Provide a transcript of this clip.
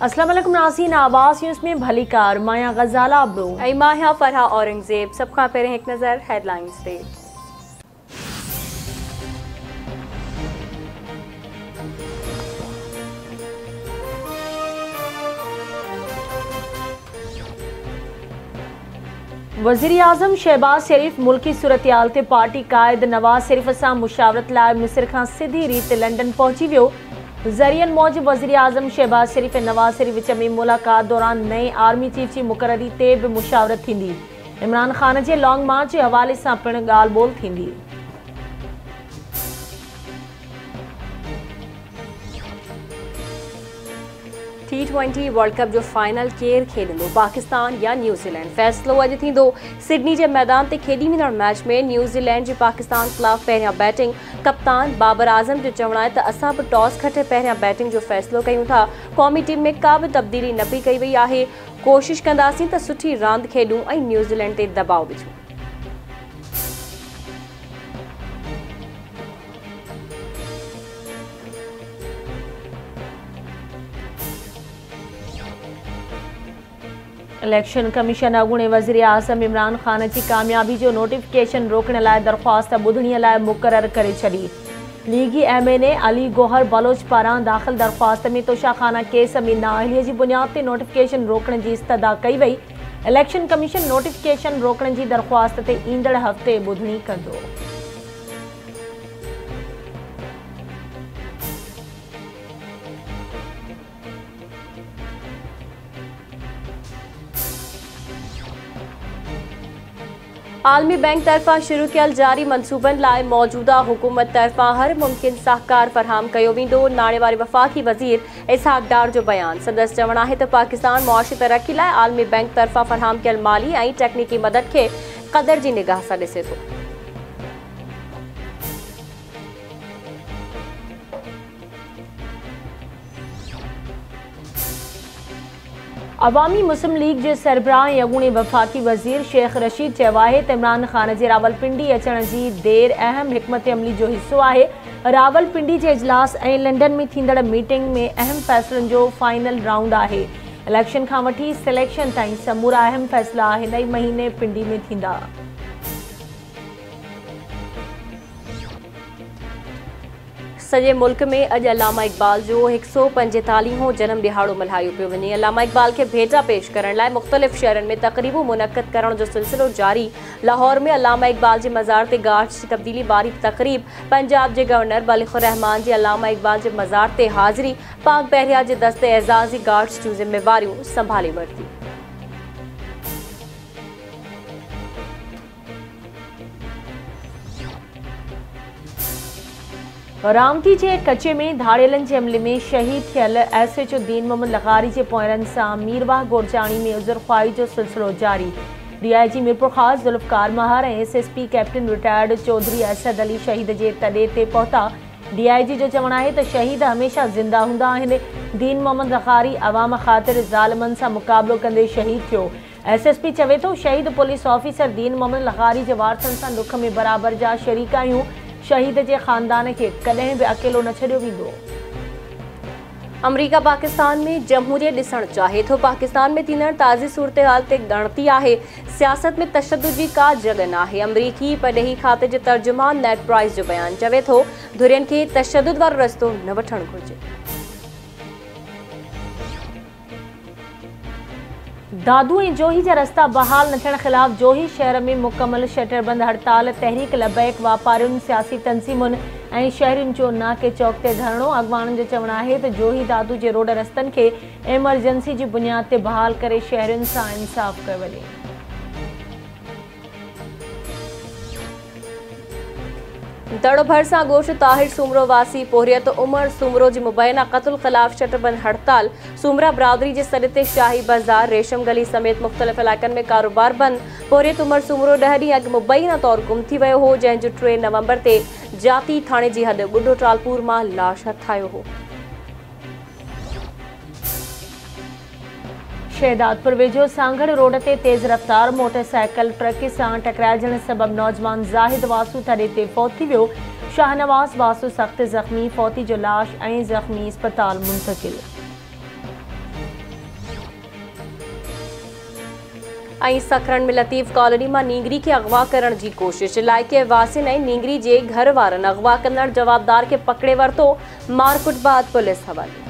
अस्सलाम वालेकुम नाज़रीन, आवाज़ न्यूज़ में भली कार माया गजाला अब्रू माया फरहा औरंगजेब। सब खां पहिरें एक नज़र हेडलाइंस ते। वज़ीर आज़म शहबाज शरीफ मुल्की सूरतयाल ते पार्टी कायद नवाज शरीफ सां मुशावरत लाइ मिस्र खां सिधी रीत लंडन पहुची वियो। ज़रियन मौजिब वज़ीर आज़म शहबाज शरीफ ऐं नवाज शरीफ विच में मुलाक़ात दौरान नए आर्मी चीफ जी मुक़ररी ते बि मुशावरत थींदी। इमरान ख़ान जे लॉन्ग मार्च जे हवाले सां पिणु ॻाल्हि ॿोल थींदी। T20 वर्ल्ड कप जो फाइनल केर खेॾंदो, पाकिस्तान या न्यूज़ीलैंड? फ़ैसिलो अॼु थींदो। सिडनी जे मैदान ते खेॾी वेंदड़ मैच में न्यूज़ीलैंड जी पाकिस्तान ख़िलाफ़ पहिरियां बैटिंग। कप्तान बाबर आज़म जो चवणु आहे त असां बि टॉस खटे पहिरियां बैटिंग जो फ़ैसिलो कयूं था। क़ौमी टीम में का बि तब्दीली न पई कई वई आहे। कोशिशि कंदासीं त सुठी रांदि खेॾूं ऐं न्यूज़ीलैंड ते दबाव विझूं। इलेक्शन कमीशन अॻूणे वज़ीर आज़म इमरान ख़ान जी कामयाबी जो नोटिफिकेशन रोकण लाइ दरख़्वास्त ॿुधणीअ लाइ मुक़ररु करे छॾी। लीगी MNA अली गोहर बलोच पारां दाख़िल दरख़्वास्त में तोशाखाना केस में नाअहलीअ जी बुनियाद ते नोटिफिकेशन रोकण जी इस्तदा कई वई। इलेक्शन कमीशन नोटिफिकेशन रोकण जी दरख़्वास्त ते ईंदड़ हफ़्ते ॿुधणी कंदो। आलमी बैंक तरफ़ां शुरू कयल जारी मंसूबनि लाइ मौजूदा हुकूमत तरफ़ां हर मुमकिन सहकार फराहम कयो वेंदो। नाणे वारे वफ़ाक़ी वज़ीर इसहाक डार जो बयान। संदसि चवणु आहे त पाकिस्तान मुआशी तरक़ी लाइ आलमी बैंक तरफ़ां फराहम कयल माली ऐं टेक्निकी मदद खे क़दर जी निगाह सां ॾिसे थो। अवामी मुस्लिम लीग जे सरबराह ऐं अॻूणे वफ़ाक़ी वज़ीर शेख रशीद चयो आहे त इमरान ख़ान जे रावलपिंडी अचण जी देर अहम हिकमत अमली जो हिसो आहे। रावलपिंडी जे इजलास ऐं लंडन में थींदड़ मीटिंग में अहम फ़ैसिलनि जो फाइनल राउंड आहे। इलेक्शन खां वठी सिलेक्शन ताईं समूरा अहम फ़ैसिला हिन ई महीने पिंडी में थींदा। सॼे मुल्क में अॼु अलामा इक़बाल जो 145हों जनम ॾिहाड़ो मल्हायो पियो वञे। अलामा इक़बाल खे भेटा पेश करण लाइ मुख़्तलिफ़ शहरनि में तक़रीबूं मुनक़िद करण जो सिलसिलो जारी। लाहौर में अलामा इक़बाल जे मज़ार ते गार्ड्स जी तब्दीली वारी तक़रीब। पंजाब जे गवर्नर मलिकुर रहमान जी अलामा इक़बाल जे मज़ार ते हाज़िरी। पाक बहरिया जे दस्ते एज़ाज़ी गार्ड्स जूं ज़िम्मेवारियूं संभाले वरिती। रामती जे कचे में धाड़ेलनि जे हमले में शहीद थियल SHO दीन मोहम्मद लग़ारी जे पोयरनि सां मीरवाह गोरजाणी में उज़र ख़्वाही जो सिलसिलो जारी। DIG मीरपुर ख़ास ज़ुल्फ़कार महर ऐं SSP captain retired Chaudhry Asad Ali शहीद जे तॾे ते पहुता। DIG जो चवणु आहे त शहीद हमेशह ज़िंदा हूंदा आहिनि। दीन मोहम्मद लग़ारी अवाम ख़ातिर ज़ालिमनि सां मुक़ाबिलो कंदे शहीद थियो। SSP चवे थो शहीद पुलिस ऑफिसर दीन मोहम्मद लग़ारी जे वारसनि सां दुख में बराबर जा शरीक आहियूं। शहीद जे ख़ानदान खे कॾहिं बि अकेलो न छॾियो वेंदो। अमरीका पाकिस्तान में जमहूरियत ॾिसणु चाहे थो। पाकिस्तान में थींदड़ ताज़ी सूरत हाल ते ॻणती आहे। सियासत में तशद्दुद जी का जॻह न आहे। अमरीकी पॾेही खाते जे तर्जुमान नेड प्राइस जो बयान चवे थो धुरियनि खे तशद्दुद वारो रस्तो न वठणु घुरिजे। दादू ऐं जोही जा रस्ता बहाल न थियण ख़िलाफ़ जोही शहर में मुकमल शटरबंद हड़ताल। तहरीक लबैक वापारियुनि, सियासी तंज़ीमुनि ऐं शहरियुनि जो नाके चौक ते धरणो। अॻवाननि जो चवणु आहे त जोही दादू जे रोड रस्तनि खे एमरजेंसी जी बुनियाद ते बहाल करे शहरियुनि सां इंसाफ़ कयो वञे। दड़ो भरसा गोश्त ताहिर सूमरो वासी पोरियत उमर सूमरो जी मुबैना क़त्ल ख़िलाफ़ शटरबंद हड़ताल। सूमरा बरादरी जे सॾ ते शाही बाज़ार, रेशम गली समेत मुख़्तलिफ़ इलाइक़नि में कारोबार बंद। पोरियत उमर सूमरो 10 ॾींहं अॻु मुबैना तौरु गुम थी वियो हो, जंहिंजो 3 नवंबर ते जाती थाणे जी हद ॿुढो टालपुर मां लाश हथ आयो हो। शहदादपुर वेझो सांगड़ रोड ते तेज़ रफ़्तार मोटरसाइकिल ट्रक सां टकराइजण सबबि नौजवान ज़ाहिद वासू थड़े ते फ़ौत थी वियो। शाहनवाज़ वासू सख़्त ज़ख़्मी, फ़ौती जो लाश ऐं ज़ख़्मी अस्पताल मुंतक़िल। ऐं सखरन में लतीफ़ कॉलोनी में नींगरी के अगवा करण की कोशिश। इलाइक़े वासिन ऐं नींगरी जे घर वारनि अगवा कंदड़ जवाबदार के पकड़े वरतो। मारकुट बाद पुलिस हवाले।